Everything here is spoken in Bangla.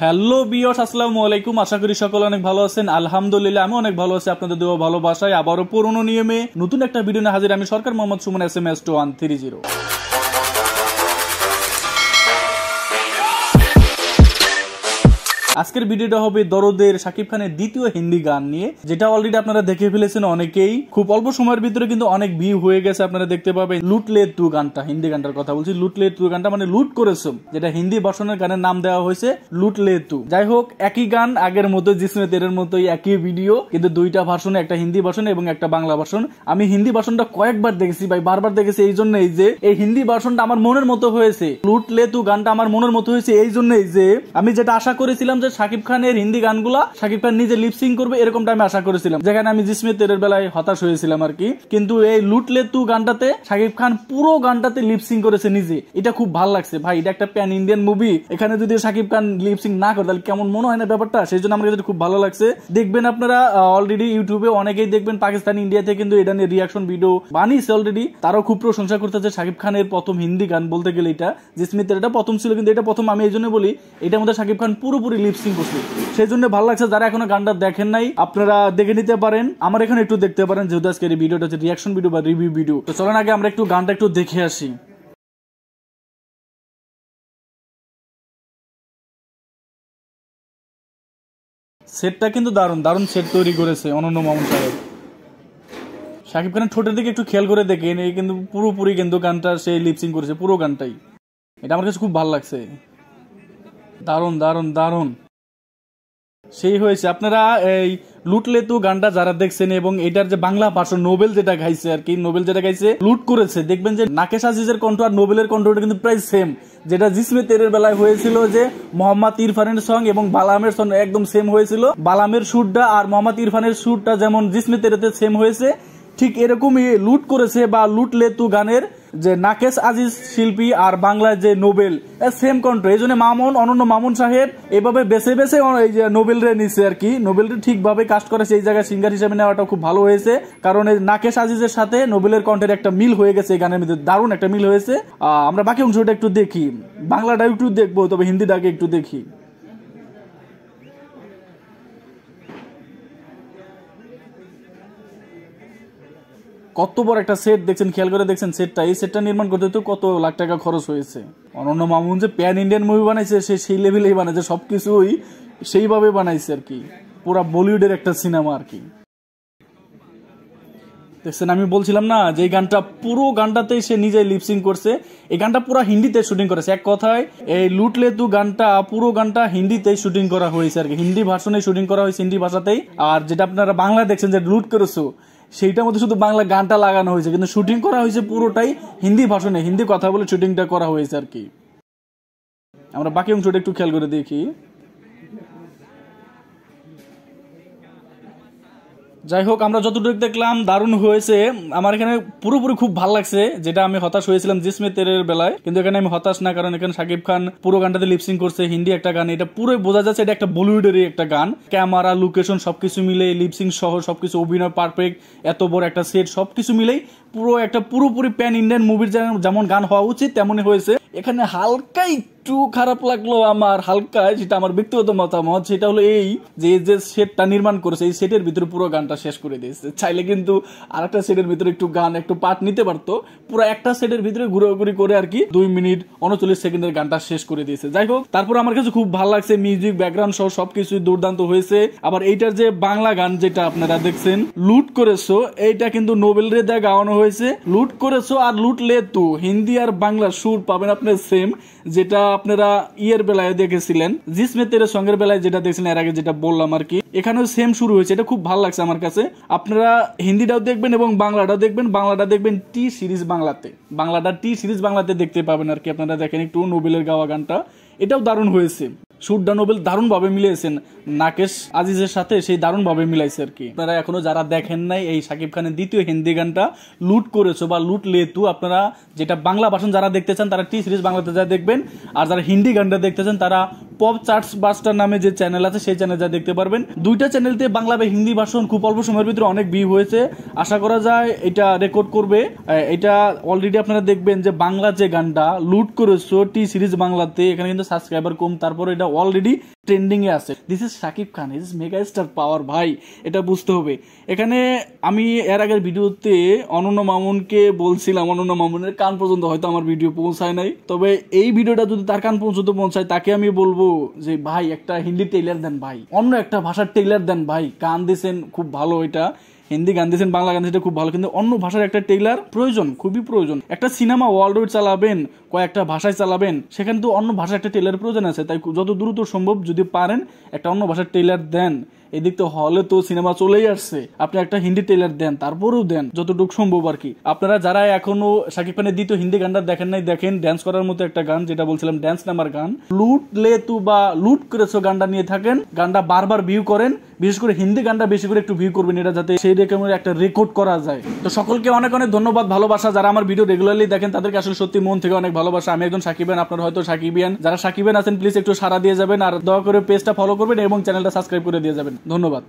হ্যালো বিয়স, আসসালামু আলাইকুম। আশা করি সকলে অনেক ভালো আছেন। আলহামদুলিল্লাহ আমি অনেক ভালো আছি। আপনাদের দোয়া ভালোবাসায় আবারও পুরনো নিয়মে নতুন একটা ভিডিও নিয়ে হাজির আমি সরকার মোহাম্মদ সুমন SMS 2130। আজকের ভিডিওটা হবে দরদের শাকিব খানের দ্বিতীয় হিন্দি গান নিয়ে, যেটা অলরেডি আপনারা দেখে ফেলেছেন অনেকেই। খুব অল্প সময়ের ভিতরে কিন্তু অনেক ভিউ হয়ে গেছে। আপনারা দেখতে পাবেন লুটলে তু গানটা, হিন্দি গানটার কথা বলছি। লুটলে তু গানটা মানে লুট করেছো, যেটা হিন্দি ভার্সনের গানের নাম দেওয়া হয়েছে লুটলে তু। যাই হোক, একই গান, আগের মতো জিসমে তেরের মতোই একই ভিডিও, কিন্তু দুইটা ভার্সনে, একটা হিন্দি ভার্সন এবং একটা বাংলা ভার্সন। আমি হিন্দি ভার্সনটা কয়েকবার দেখেছি ভাই, বারবার দেখেছি এই জন্যই যে এই হিন্দি ভার্সনটা আমার মনের মতো হয়েছে। লুটলে তু গানটা আমার মনের মতো হয়েছে এই জন্যই যে আমি যেটা আশা করেছিলাম যে শাকিব খানের হিন্দি গানগুলা শাকিব খান নিজে লিপসিং করবে, এরকমটা আমি আশা করেছিলাম, যেখানে আমি জিসমে তেরের বেলায় হতাশ হয়েছিলাম আর কি। কিন্তু এই লুটলে তু গানটাতে শাকিব খান পুরো গানটাতে লিপসিং করেছে নিজে। এটা খুব ভালো লাগছে ভাই। এটা একটা প্যান ইন্ডিয়ান মুভি, এখানে যদি শাকিব খান লিপসিং না করে তাহলে কেমন মনে হয় না ব্যাপারটা। সেই জন্য আমার কাছে খুব ভালো লাগছে। দেখবেন আপনারা অলরেডি ইউটিউবে অনেকেই দেখবেন পাকিস্তান ইন্ডিয়াতে কিন্তু এটা নিয়ে রিয়াকশন ভিডিও বানিয়েছে অলরেডি। তারাও খুব প্রশংসা করতেছে শাকিব খানের প্রথম হিন্দি গান বলতে গেলে এটা জিসমে তেরে। এটা প্রথম ছিল, কিন্তু এটা প্রথম আমি এই জন্য বলি এটার মধ্যে শাকিব খান পুরোপুরি লিপসিং করছে, সেই জন্য ভালো লাগছে। যারা এখনো গানটা দেখেন নাই আপনারা দেখে নিতে পারেন, আমার এখানে একটু দেখতে পারেন, যেহেতু আজকের এই ভিডিওটা হচ্ছে রিয়াকশন ভিডিও বা রিভিউ ভিডিও। তো চলেন আগে আমরা একটু গানটা একটু দেখে আসি। সেটটা কিন্তু দারুণ দারুণ সেট তৈরি করেছে অনন্য মামুন সাহেব। শাকিব খানের ঠোঁটের দিকে একটু খেয়াল করে দেখেন, এই কিন্তু পুরোপুরি কিন্তু গানটা সে লিপসিং করেছে পুরো গানটাই। এটা আমার কাছে খুব ভালো লাগছে, দারুণ দারুণ দারুণ সেই হয়েছে। আপনারা এই লুটলে তু গানটা যারা দেখছেন এবং এটার যে বাংলা ভাষণ নোবেল যেটা গাইছে আর কি, নোবেল যেটা গাইছে লুট করেছে, দেখবেন যে নাকেশ আজিজের কণ্ঠ আর নোবেলের কণ্ঠটা কিন্তু প্রায় সেম। যেটা জিসমে তেরের বেলায় হয়েছিল যে মোহাম্মদ ইরফানের সং এবং বালামের সং একদম সেম হয়েছিল। বালামের সুরটা আর মোহাম্মদ ইরফানের সুরটা যেমন জিসমে তেরেতে সেম হয়েছে, ঠিক এরকমই লুট করেছে বা লুটলে তু গানের যে নাকেশ আজিজ শিল্পী আর বাংলায় যে নোবেল সেম কণ্ঠ। এই জন্য মামুন, অনন্য মামুন সাহেব এভাবে বেছে বেছে এই যে নোবেল রে নিছে আর কি। নোবেল রে ঠিকভাবে কাস্ট করেছে, এই জায়গায় সিঙ্গার হিসেবে নেওয়াটা খুব ভালো হয়েছে, কারণ এই নাকেশ আজিজের সাথে নোবেলের কণ্ঠের একটা মিল হয়ে গেছে এই গানের মধ্যে, দারুণ একটা মিল হয়েছে। আমরা বাকি অংশটা একটু দেখি, বাংলাটা একটু দেখবো, তবে হিন্দিটাকে একটু দেখি। কত বড় একটা সেট দেখছেন, খেয়াল করে দেখছেন সেটটা। এই সেটটা নির্মাণ করতে তো কত লাখ টাকা খরচ হয়েছে। অনন্য মামুন যে প্যান ইন্ডিয়ান মুভি বানাইছে, সে সেই লেভেলেই বানাইছে, সবকিছুই সেইভাবে বানাইছে আর কি, পুরা বলিউডের একটা সিনেমা আর কি। দেখছেন, আমি বলছিলাম না যে এই গানটা পুরো গানটাতেই সে নিজে লিপসিং করছে। এই গানটা পুরো হিন্দিতে শুটিং করেছে। এক কথায় এই লুটলে তু গানটা পুরো গানটা হিন্দিতে শুটিং করা হয়েছে আর কি, হিন্দি ভার্সনে শুটিং করা হয়েছে, হিন্দি ভাষাতেই। আর যেটা আপনারা বাংলা দেখছেন যে লুট করেছো, সেইটার মধ্যে শুধু বাংলা গানটা লাগানো হয়েছে, কিন্তু শুটিং করা হয়েছে পুরোটাই হিন্দি ভাষণে, হিন্দি কথা বলে শুটিংটা করা হয়েছে আর কি। আমরা বাকি অংশটা একটু খেয়াল করে দেখি। যাই হোক, আমরা যতটুকু দেখলাম দারুণ হয়েছে। আমার এখানে পুরোপুরি খুব ভালো লাগছে, যেটা আমি হতাশ হয়েছিলাম জিসমে তেরের বেলায়, কিন্তু এখানে আমি হতাশ না, কারণ এখানে শাকিব খান পুরো গানটাতে লিপসিং করছে, হিন্দি একটা গান। এটা পুরোই বোঝা যাচ্ছে এটা একটা বলিউডেরই একটা গান। ক্যামেরা, লোকেশন সবকিছু মিলে, লিপসিং সহ সবকিছু, অভিনয় পারফেক্ট, এত বড় একটা সেট, সবকিছু মিলেই পুরো একটা পুরোপুরি প্যান ইন্ডিয়ান মুভির যেমন গান হওয়া উচিত তেমনই হয়েছে। এখানে হালকা একটু খারাপ লাগলো আমার, হালকা, যেটা আমার ব্যক্তিগত মতামত, সেটা হলো এই যে সেটটা নির্মাণ করেছে এই সেটের ভিতরে পুরো গানটা শেষ করে দিয়েছে। চাইলে কিন্তু আরেকটা সেটের ভিতরে একটু গান, একটু পার্ট নিতে পারতো। পুরো একটা সেটের ভিতরে ঘুরাঘুরি করে আর কি 2 মিনিট 39 সেকেন্ডের গানটা শেষ করে দিয়েছে। যাই হোক, তারপর আমার কাছে খুব ভালো লাগছে, মিউজিক, ব্যাকগ্রাউন্ড সহ সবকিছু দুর্দান্ত হয়েছে। আবার এইটার যে বাংলা গান যেটা আপনারা দেখছেন লুট করেছো, এইটা কিন্তু নোবেল রে দেয়া গাওয়ানো হয়েছে। লুট করেছো আর লুটলে তু, হিন্দি আর বাংলা সুর পাবেন আপনার সেম, যেটা আপনারা ইয়ের বেলায় দেখেছিলেন, জিসমে তেরে সঙ্গের বেলায় যেটা দেখছিলেন এর আগে, যেটা বললাম আর কি, এখানেও সেম শুরু হয়েছে। এটা খুব ভালো লাগছে আমার কাছে। আপনারা হিন্দিটাও দেখবেন এবং বাংলাটাও দেখবেন। বাংলাটা দেখবেন টি সিরিজ বাংলাতে, বাংলাটা টি সিরিজ বাংলাতে দেখতে পাবেন আর কি। আপনারা দেখেন একটু নোবেলের গাওয়া গানটা, এটাও দারুণ হয়েছে। সুরটা নোবেল দারুণ ভাবে মিলিয়েছেন নাকেশ আজিজের সাথে, সেই দারুণ ভাবে মিলাইছে আর কি। আপনারা এখনো যারা দেখেন নাই এই শাকিব খানের দ্বিতীয় হিন্দি গানটা লুট করেছো বা লুট লেতু, আপনারা যেটা বাংলা ভাষণ যারা দেখতে চান তারা টি সিরিজ বাংলাতে যা দেখবেন, আর যারা হিন্দি গানটা দেখতে চান তারা পপ চার্টস বাস্টার নামে যে চ্যানেল আছে সেই চ্যানেল যা দেখতে পারবেন। দুইটা চ্যানেলতে বাংলা বা হিন্দি ভাষণ খুব অল্প সময়ের ভিতরে অনেক ভিউ হয়েছে। আশা করা যায় এটা রেকর্ড করবে। এটা অলরেডি আপনারা দেখবেন যে বাংলা যে গানটা লুট করেছো টি সিরিজ বাংলাতে, এখানে কিন্তু সাবস্ক্রাইবার কম, তারপরে এটা অলরেডি ট্রেন্ডিং এ আছে। This is Shakib Khan, is mega star power ভাই, এটা বুঝতে হবে। এখানে আমি এর আগের ভিডিওতে অনন্য মামুনকে বলছিলাম, অনন্য মামুনের কান পর্যন্ত হয়তো আমার ভিডিও পৌঁছায় নাই, তবে এই ভিডিওটা যদি তার কান পর্যন্ত পৌঁছায় তাকে আমি বলবো যে ভাই একটা হিন্দি টেইলার দেন ভাই, অন্য একটা ভাষার টেইলার দেন ভাই। গান দিয়েছেন খুব ভালো, এটা হিন্দি গান দিয়েছেন, বাংলা গান দিয়েছেন খুব ভালো, কিন্তু অন্য ভাষার একটা টেইলার প্রয়োজন, খুবই প্রয়োজন। একটা সিনেমা ওয়ার্ল্ড ওয়াইড চালাবেন, কয়েকটা ভাষায় চালাবেন, সেখানে তো অন্য ভাষার একটা টেইলার প্রয়োজন আছে। তাই যত দ্রুত সম্ভব যদি পারেন একটা অন্য ভাষার টেইলার দেন। এদিক তো হলে তো সিনেমা চলেই আসছে, আপনি একটা হিন্দি টেইলার দেন, তারপরেও দেন যতটুকু সম্ভব আর কি। আপনারা যারা এখনো শাকিব খানের দ্বিতীয় হিন্দি গানটা দেখেন নাই, দেখেন। ড্যান্স করার মতো একটা গান, যেটা বলছিলাম ড্যান্স নাম্বার গান, লুট লে তু বা লুট করেছো গানটা নিয়ে থাকেন, গানটা বারবার ভিউ করেন, বিশেষ করে হিন্দি গানটা বেশি করে একটু ভিউ করবেন, এটা যাতে সেই রকমের একটা রেকর্ড করা যায়। তো সকলকে অনেক অনেক ধন্যবাদ, ভালোবাসা। যারা আমার ভিডিও রেগুলারলি দেখেন তাদেরকে আসলে সত্যি মন থেকে অনেক ভালোবাসা। আমি একজন সাকিবিয়ান, আপনারা হয়তো সাকিবিয়ান, যারা সাকিবিয়ান আছেন প্লিজ একটু সাড়া দিয়ে যাবেন, আর দয়া করে পেজটা ফলো করবেন এবং চ্যানেলটা সাবস্ক্রাইব করে দিয়ে যাবেন। ধন্যবাদ।